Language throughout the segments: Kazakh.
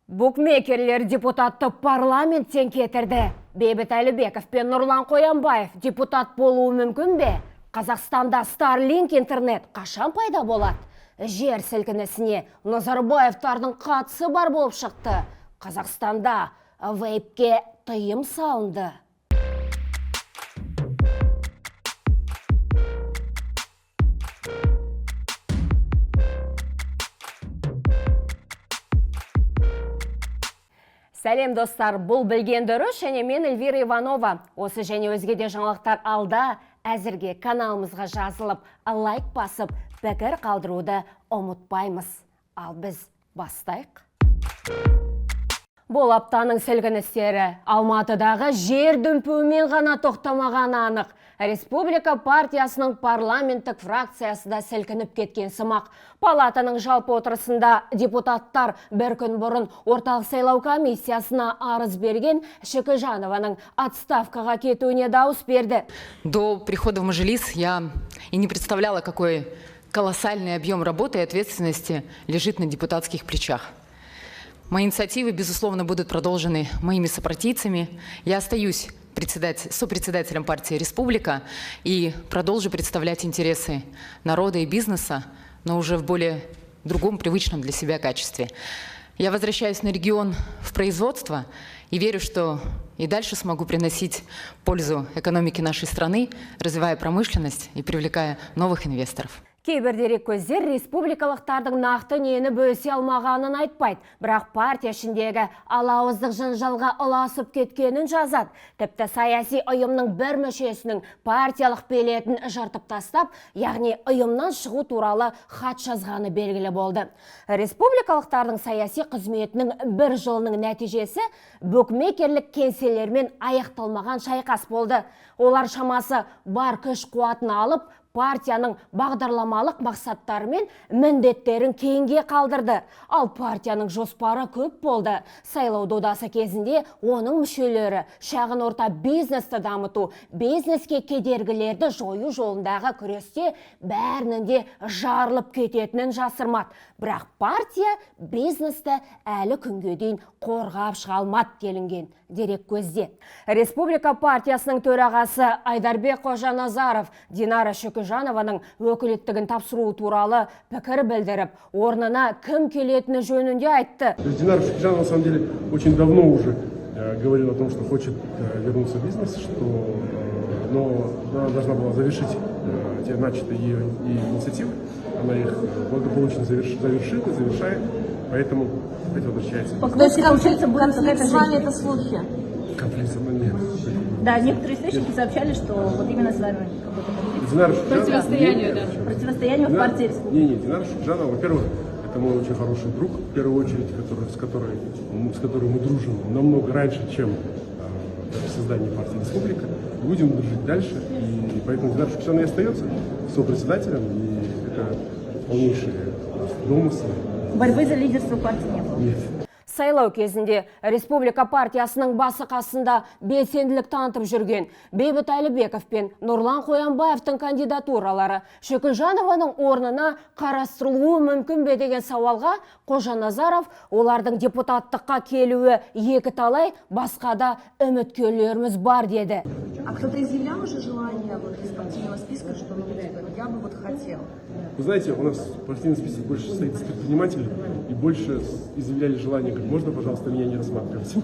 Букмекерлер депутатты парламенттен кетірді. Бейбіт Әлібеков пен Нұрлан Қоянбаев депутат болуы мүмкін бе? Қазақстанда Starlink интернет қашан пайда болады? Жер сілкінісіне Назарбаевтардың қатысы бар болып шықты. Қазақстанда вейпке тыйым салынды. Сәлем достар, бұл білгендері және мен Эльвира Иванова. Осы және өзгеде жаңалықтар алда, әзірге каналымызға жазылып, лайк басып, пікір қалдыруды ұмытпаймыз. Ал біз бастайық. Бұл аптаның сілкіністері Алматыдағы жер дүмпуімен ғана тоқтамаған анық. Республика партиясының парламенттік фракциясы да сілкініп кеткен сымақ. Палатаның жалпы отырысында депутаттар бір күн бұрын орталық сайлау комиссиясына арыз берген Шөкежанованың отставкаға кетуіне дауыс берді. До прихода в Мажилис я и не представляла, какой колоссальный объем работы и ответственности лежит на депутатских плечах. Мои инициативы, безусловно, будут продолжены моими сопартийцами. Я остаюсь сопредседателем партии «Республика» и продолжу представлять интересы народа и бизнеса, но уже в более другом, привычном для себя качестве. Я возвращаюсь на регион в производство и верю, что и дальше смогу приносить пользу экономике нашей страны, развивая промышленность и привлекая новых инвесторов. Кейбір дерек көздер республикалықтардың нақты нені бөлісе алмағанын айтпайды. Бірақ партия ішіндегі алауыздық жанжалға ұласып кеткенін жазады. Тіпті саяси ұйымның бір мүшесінің партиялық билетін жыртып тастап, яғни ұйымнан шығу туралы хат жазғаны белгілі болды. Республикалықтардың саяси қызметінің бір жылының нәтижесі букмекерлік кеңселермен аяқталмаған шайқас болды. Олар шамасы бар күш қуатын алып, партияның бағдарламалық мақсаттары мен міндеттерін кейінге қалдырды. Ал партияның жоспары көп болды. Сайлау додасы кезінде оның мүшелері шағын орта бизнесті дамыту, бизнеске кедергілерді жою жолындағы күресте бәрінің де жарылып кететінін жасырмады. Бірақ партия бизнесті әлі күнге дейін қорғап шыға алмады делінген дерек көзде. Республика партиясының төрағасы Айдарбек Қожаназаров Динара Шөкежанованың өкілеттігін тапсыру туралы пікір білдіріп, орнына кім келетіні жөнінде айтты. Динара Шөкежанова на самом деле очень давно уже говорила о том, что хочет вернуться в бизнес, но она должна была завершить те начатые ее инициативы. Она их благополучно завершает, поэтому опять возвращается. То есть конфликт будет с вами, это слухи? Конфликт со мной нет. Да, некоторые источники сообщали, что вот именно с вами какой-то конфликт. Противостояние в партии «Республика». Нет, Динара Шөкежанова, во-первых, это мой очень хороший друг, в первую очередь, с которым мы дружим намного раньше, чем создание партии «Республика». Будем дружить дальше, и поэтому Динара Шөкежанова и остается сопредседателем, и это полнейшие домыслы. Борьбы за лидерство партии не было? Нет. Сайлау кезінде Республика партиясының басы қасында белсенділік танытып жүрген Бейбіт Әлібеков пен Нұрлан Қоянбаевтың кандидатуралары Шөкежанованың орнына қарастырылуы мүмкін бе деген сауалға Қожаназаров олардың депутаттыққа келуі екі талай, басқа да үміткерлеріміз бар деді. А кто-то изъявлял уже желание из партийного списка, что я бы хотел? Вы знаете, у нас партийный список больше состоит из предпринимателей, и больше изъявляли желание, как можно, пожалуйста, меня не рассматривать.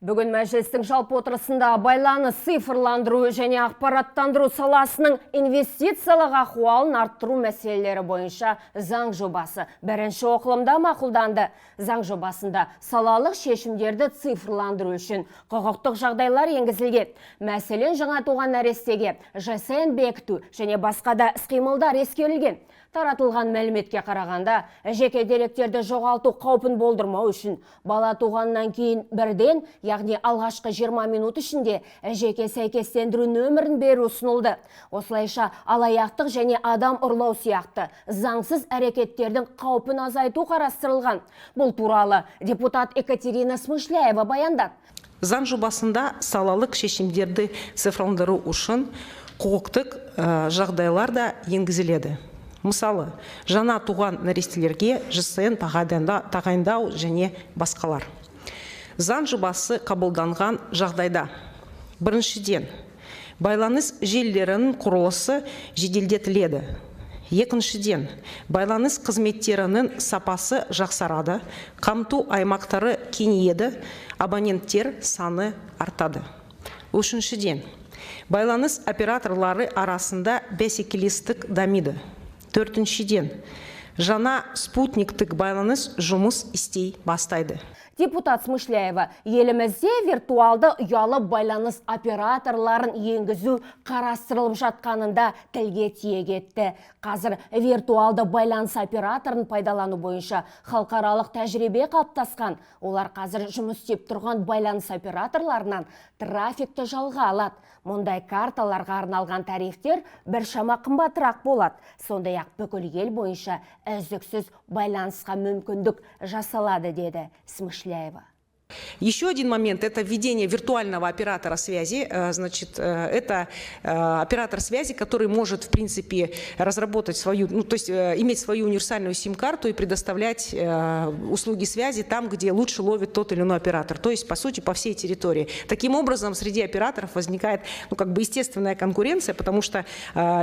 Бүгін мәжілістің жалпы отырысында байланыс, цифрландыру және ақпараттандыру саласының инвестициялық ахуалын арттыру мәселелері бойынша заң жобасы бірінші оқылымда мақұлданды. Заң жобасында салалық шешімдерді цифрландыру үшін құқықтық жағдайлар енгізілген. Мәселен, жаңа туған нәрестеге ЖСН бекіту және басқа да іс-қимылдар ескерілген. Таратылған мәліметке қарағанда, жеке деректерді жоғалту қаупін болдырмау үшін бала туғаннан кейін бірден, яғни алғашқы 20 минут ішінде жеке сәйкестендіру нөмірін беру ұсынылды. Осылайша алаяқтық және адам ұрлау сияқты заңсыз әрекеттердің қаупін азайту қарастырылған. Бұл туралы депутат Екатерина Смышляева баяндады. Заң жобасында салалық шешімдерді цифрландыру үшін құқықтық жағдайлар да енгізіледі. Мысалы, жаңа туған нәрестелерге ЖСН тағайындау және басқалар. Заң жобасы қабылданған жағдайда. Біріншіден, байланыс желілерінің құрылысы жеделдетіледі. Екіншіден, байланыс қызметтерінің сапасы жақсарады, қамту аймақтары кеңейеді, абоненттер саны артады. Үшіншіден, байланыс операторлары арасында бәсекелестік дамиды. Төртіншіден, жаңа спутниктік байланыс жұмыс істей бастайды. Депутат Смышляева, елімізде виртуалды ұялы байланыс операторларын енгізу қарастырылып жатқанында тілге тиек етті. Қазір виртуалды байланыс операторын пайдалану бойынша халықаралық тәжірибе қалыптасқан. Олар қазір жұмыс істеп тұрған байланыс операторларынан трафикті жалға алады. Мұндай карталарға арналған тарифтер біршама қымбатырақ болады. Сондай-ақ бүкіл ел бойынша үздіксіз байланысқа мүмкіндік жасалады, деді Смышляева. Еще один момент – это введение виртуального оператора связи. Значит, это оператор связи, который может, в принципе, разработать свою, то есть иметь свою универсальную сим-карту и предоставлять услуги связи там, где лучше ловит тот или иной оператор. То есть, по сути, по всей территории. Таким образом, среди операторов возникает, естественная конкуренция, потому что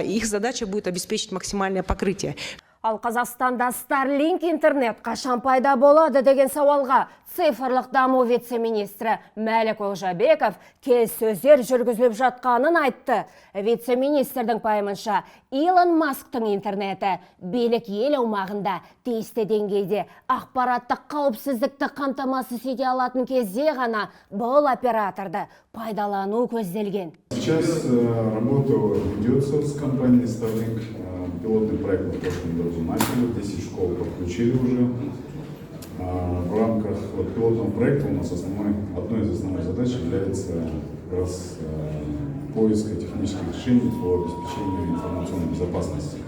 их задача будет обеспечить максимальное покрытие. Ал Қазақстанда Starlink интернет қашан пайда болады деген сауалға цифрлық даму вице-министрі Мәлік Олжабеков келіссөздер жүргізіліп жатқанын айтты. Вице-министрдің пайымынша Илон Масктың интернеті билік ел аумағында тиісті деңгейде ақпараттық қауіпсіздікті қамтамасыз ете алатын кезде ғана бұл операторды пайдалану көзделген. Сейчас работа ведется с компанией Starlink. Пилотный проект в прошлом году начали, 10 школ подключили уже. В рамках пилотного проекта у нас одной из основных задач является как раз поиск технических решений по обеспечению информационной безопасности.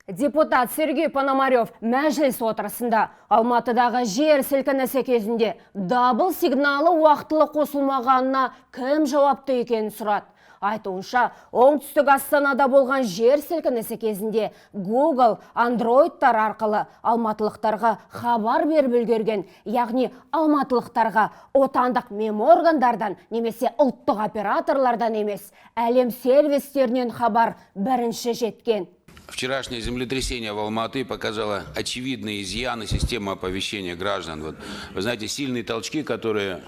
Депутат Сергей Пономарев мәжіліс отырысында Алматыдағы жер сілкінісі кезінде дабыл сигналы уақытылы қосылмағанына кім жауапты екенін сұрады. Айтуынша, оңтүстік Астанада болған жер сілкінісі кезінде Google Androidтар арқылы алматылықтарға хабар беріп үлгерген, яғни алматылықтарға отандық меморгандардан немесе ұлттық операторлардан емес, әлем сервистерінен хабар бірінші жеткен. Вчерашнее землетрясение в Алматы показало очевидные изъяны системы оповещения граждан. Вы знаете, сильные толчки, которые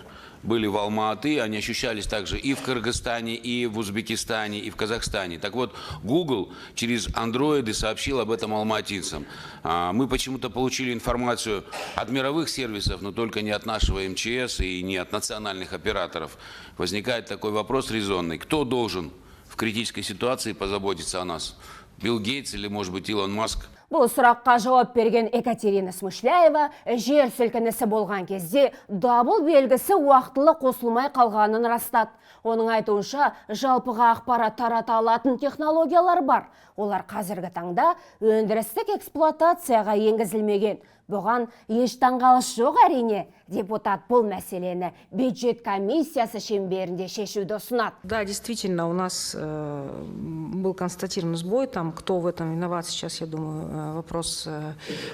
были в Алма-Аты, они ощущались также и в Кыргызстане, и в Узбекистане, и в Казахстане. Так вот, Google через андроиды сообщил об этом алматинцам. Мы почему-то получили информацию от мировых сервисов, но только не от нашего МЧС и не от национальных операторов. Возникает такой вопрос резонный. Кто должен в критической ситуации позаботиться о нас? Билл Гейтс или, может быть, Илон Маск? Бұл сұраққа жауап берген Екатерина Смышляева жер сілкінісі болған кезде дабыл белгісі уақытылы қосылмай қалғанын растады. Оның айтуынша жалпыға ақпарат тарата алатын технологиялар бар. Олар қазіргі таңда өндірістік эксплуатацияға енгізілмеген. Бұған еш таңғалыс жоқ әрине. Депутат бұл мәселені бюджет комиссиясы шеңберінде шешуді ұсынады. Да, действительно, у нас был констатирован сбой. Там, кто в этом виноват, сейчас, я думаю, вопрос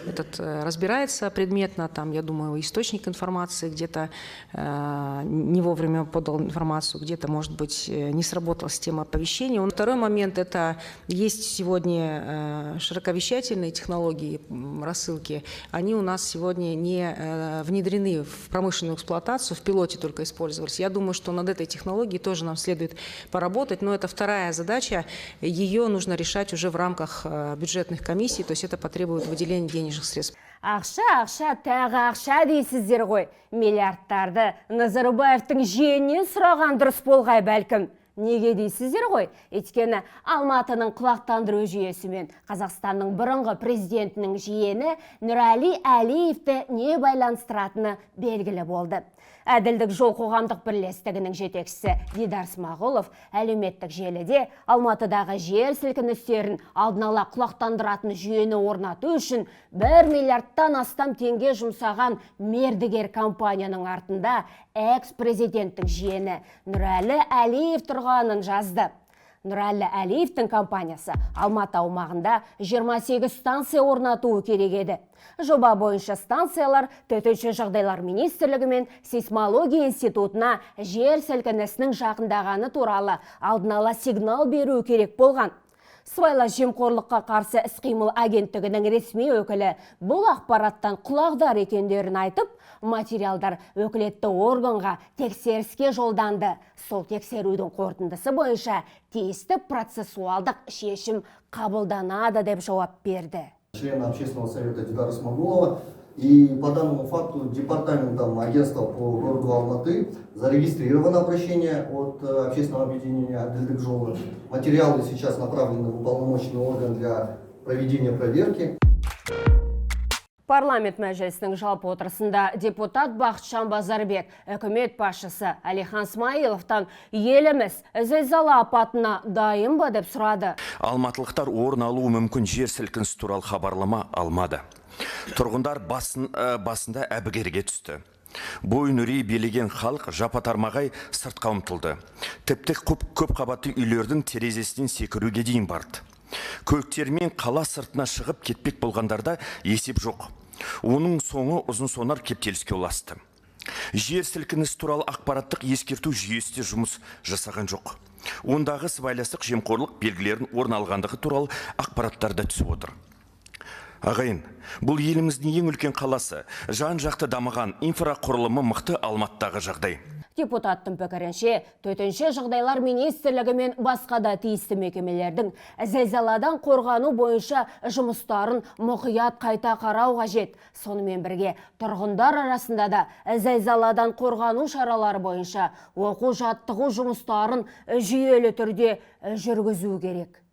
этот разбирается предметно. Там, я думаю, источник информации где-то не вовремя подал информацию, где-то, может быть, не сработала система оповещения. Второй момент – это есть сегодня широковещательные технологии рассылки. Они у нас сегодня не внедрены в промышленную эксплуатацию, в пилоте только использовались. Я думаю, что над этой технологией тоже нам следует поработать, но это вторая задача. Ее нужно решать уже в рамках бюджетных комиссий, то есть это потребует выделения денежных средств. Ақша, тағы ақша дейсіздер ғой. Миллиардтарды Назарбаевтың жиенінен сұраған дұрыс болғай бәлкім. Неге дейсіздер ғой? Өйткені Алматының құлақтандыру жүйесі мен Қазақстанның бұрынғы президентінің жиені Нұрәли Әлиевті не байланыстыратыны белгілі болды. Әділдік жол қоғамдық бірлестігінің жетекшісі Дидар Смағұлов әлеуметтік желіде Алматыдағы жер сілкіністерін алдын ала құлақтандыратын жүйені орнату үшін 1 миллиардтан астам теңге жұмсаған мердігер компанияның артында экс-президенттің жиені Нұрәлі Әлиев тұрғанын жазды. Нұрәлі Әлиевтің компаниясы Алматы аумағында 28 станция орнатуы керек еді. Жоба бойынша станциялар Төтенше жағдайлар министрлігі мен сейсмология институтына жер сілкінісінің жақындағаны туралы алдын ала сигнал беру керек болған. Сыбайлас жемқорлыққа қарсы іс-қимыл агенттігінің ресми өкілі бұл ақпараттан құлағдар екендерін айтып, материалдар өкілетті органға тексеріске жолданды. Сол тексерудің қорытындысы бойынша тиісті процессуалдық шешім қабылданады деп жауап берді. Члена общественного совета Дидара Смагулова. И по данному факту департаментом агентства по городу Алматы зарегистрировано обращение от общественного объединения «Адилдик жолы». Материалы сейчас направлены в уполномоченный орган для проведения проверки. Парламент мәжілісінің жалпы отырысында депутат Бақытжан Базарбек, үкімет басшысы Әлихан Смайыловтан еліміз зілзала апатына дайын ба деп сұрады. Алматылықтар орын алуы мүмкін жер сілкінісі туралы хабарлама алмады. Тұрғындар басында әбігерге түсті. Бойын үрей билеген халық жапа-тармағай сыртқа ұмтылды. Тіпті көп қабатты үйлердің терезесінен секіруге дейін барды. Көліктермен қала сыртына шығып кетпек болғандарда есеп жоқ. Оның соңы ұзын сонар кептеліске ұласты. Жер сілкінісі туралы ақпараттық ескерту жүйесі жұмыс жасаған жоқ. Ондағы сыбайластық жемқорлық белгілерін орын алғандығы туралы ақпараттарда түсіп отыр. Ағайын, бұл еліміздің ең үлкен қаласы, жан-жақты дамыған, инфрақұрылымы мықты Алматыдағы жағдай. Депутаттың пікірінше, Төтенше жағдайлар министрлігі мен басқа да тиісті мекемелердің зілзаладан қорғану бойынша жұмыстарын мұқият қайта қарау қажет. Сонымен бірге, тұрғындар арасында да зілзаладан қорғану шаралары бойынша оқу-жаттығу жұмыстарын жүйелі түрде жүргізу керек.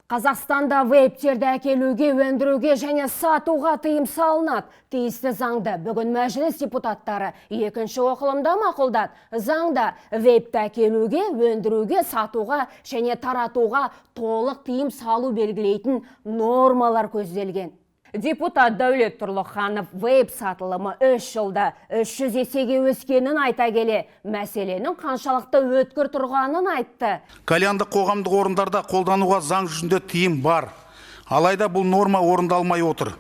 Қазақстанда вейптерді әкелуге, өндіруге және сатуға тыйым салынады. Тиісті заңды бүгін мәжіліс депутаттары екінші оқылымда мақұлдады. Заңда вейпті әкелуге, өндіруге, сатуға және таратуға толық тыйым салу белгілейтін нормалар көзделген. Депутат Дәулет Тұрлыханов вейп сатылымы 3 жылда 300 есеге өскенін айта келе, мәселенің қаншалықты өткір тұрғанын айтты. Кальянды қоғамдық орындарда қолдануға заң жүзінде тыйым бар. Алайда бұл норма орындалмай отыр.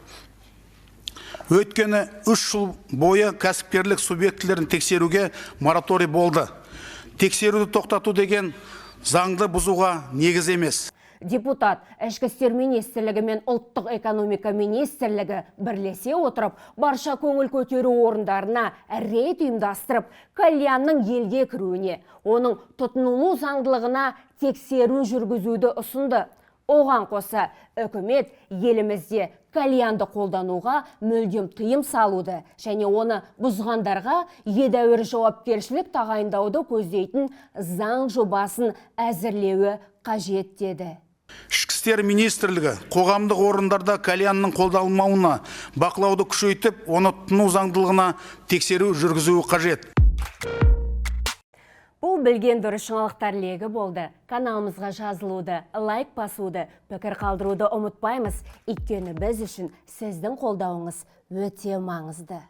Өткені 3 жыл бойы кәсіпкерлік субъектілерін тексеруге мораторий болды. Тексеруді тоқтату деген заңды бұзуға негіз емес. Депутат Ішкі істер министрлігі мен ұлттық экономика министрлігі бірлесе отырып, барша көңіл көтеру орындарына рейд ұйымдастырып, кальянның елге кіруіне, оның тұтынылу заңдылығына тексеру жүргізуді ұсынды. Оған қоса, үкімет елімізде кальянды қолдануға мүлдем тыйым салуды және оны бұзғандарға едәуір жауапкершілік тағайындауды көздейтін заң жобасын әзірлеуі қажет деді. Ішкі істер министрлігі қоғамдық орындарда кальянның қолданылмауына бақылауды күшейтіп, оны тұтыну заңдылығына тексеру жүргізуі қажет. Бұл білген дұрыс жаңалықтар легі болды. Каналымызға жазылуды, лайк басуды, пікір қалдыруды ұмытпаймыз. Өйткені біз үшін сіздің қолдауыңыз өте маңызды.